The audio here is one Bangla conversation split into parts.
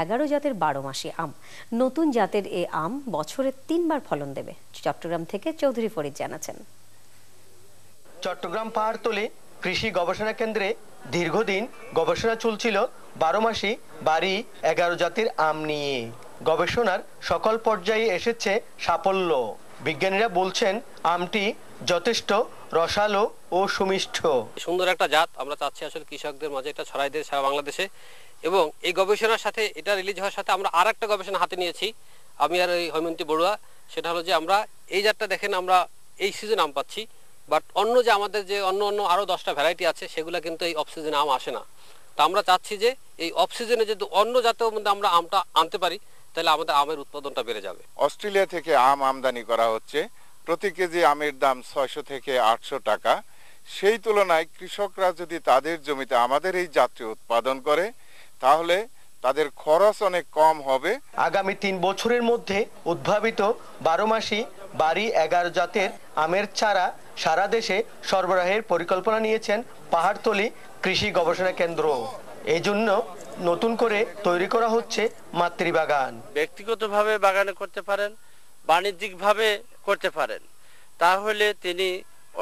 11 জাতের 12 মাসি আম। নতুন জাতের এ আম বছরে 3 বার ফলন দেবে। চট্টগ্রাম থেকে চৌধুরী ফরিদ জানাচ্ছেন। চট্টগ্রাম পাহাড়তলী কৃষি গবেষণা কেন্দ্রে দীর্ঘদিন গবেষণা চলছিল 12 মাসি বাড়ি 11 জাতের আম নিয়ে। গবেষণার সকল পর্যায়ে এসেছে সাফল্য। বিজ্ঞানীরা বলছেন আমটি যথেষ্ট রসালো ও সুমিষ্ট। সুন্দর একটা জাত আমরা চাচ্ছি আসলে কৃষকদের মাঝে এটা ছড়াই দিয়ে সারা বাংলাদেশে। এবং এই গবেষণার সাথে এটা রিলিজ হওয়ার সাথে আমরা আর একটা গবেষণা হাতে নিয়েছি, আমি আর এই হৈমন্তী বড়ুয়া। সেটা হলো যে আমরা এই জাতটা দেখেন আমরা এই সিজন আম পাচ্ছি, বাট অন্য যে আমাদের যে অন্য আরো 10টা ভ্যারাইটি আছে সেগুলো কিন্তু এই অফ সিজনে আম আসে না। তো আমরা চাচ্ছি যে এই অফ সিজনে যদি অন্য জাতের মধ্যে আমরা আমটা আনতে পারি তাহলে আমাদের আমের উৎপাদনটা বেড়ে যাবে। অস্ট্রেলিয়া থেকে আম আমদানি করা হচ্ছে, প্রতি কেজি আমের দাম 600 থেকে 800 টাকা। সেই তুলনায় কৃষকরা যদি তাদের জমিতে আমাদের এই জাতটি উৎপাদন করে তাহলে তাদের খরচ অনেক কম হবে। আগামী 3 বছরের মধ্যে উদ্ভাবিত 12 মাসি বাড়ি 11 জাতের আমের চারা সারা দেশে সরবরাহের পরিকল্পনা নিয়েছেন পাহাড়তলী কৃষি গবেষণা কেন্দ্র। এই জন্য নতুন করে তৈরি করা হচ্ছে মাতৃবাগান। ব্যক্তিগতভাবে বাগানে করতে পারেন, বাণিজ্যিকভাবে করতে পারেন, তাহলে তিনি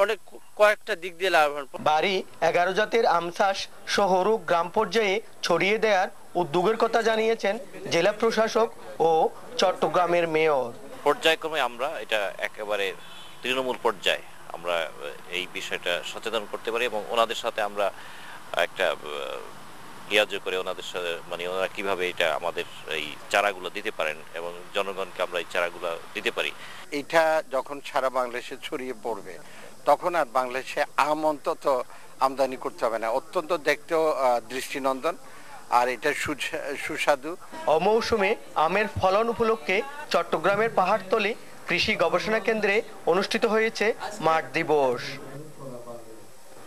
অনেক কয়েকটা দিক দিয়ে লাভবান। বাড়ি 11 জাতের আম চাষ শহর ও গ্রাম পর্যায়ে ছড়িয়ে দেওয়ার উদ্যোগের কথা জানিয়েছেন জেলা প্রশাসক ও চট্টগ্রামের মেয়র। পর্যায়ক্রমে আমরা এটা একেবারে তৃণমূল পর্যায়ে আমরা এই বিষয়টা সচেতন করতে পারি এবং ওনাদের সাথে আমরা একটা ইয়াজো করে ওনাদের সাথে মানে ওনারা কিভাবে এটা আমাদের এই চারাগুলো দিতে পারেন এবং জনগণকে আমরা এই চারাগুলো দিতে পারি। এটা যখন সারা বাংলাদেশে ছড়িয়ে পড়বে তখন আর বাংলাদেশে আম অন্তত আমদানি করতে হবে না। অত্যন্ত দেখতেও দৃষ্টিনন্দন আর এটা সুস্বাদু। অমৌসুমে আমের ফলন উপলক্ষে চট্টগ্রামের পাহাড়তলী কৃষি গবেষণা কেন্দ্রে অনুষ্ঠিত হয়েছে মাঠ দিবস।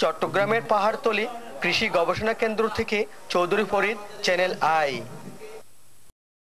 চট্টগ্রামের পাহাড়তলী কৃষি গবেষণা কেন্দ্র থেকে চৌধুরী ফরিদ, চ্যানেল আই।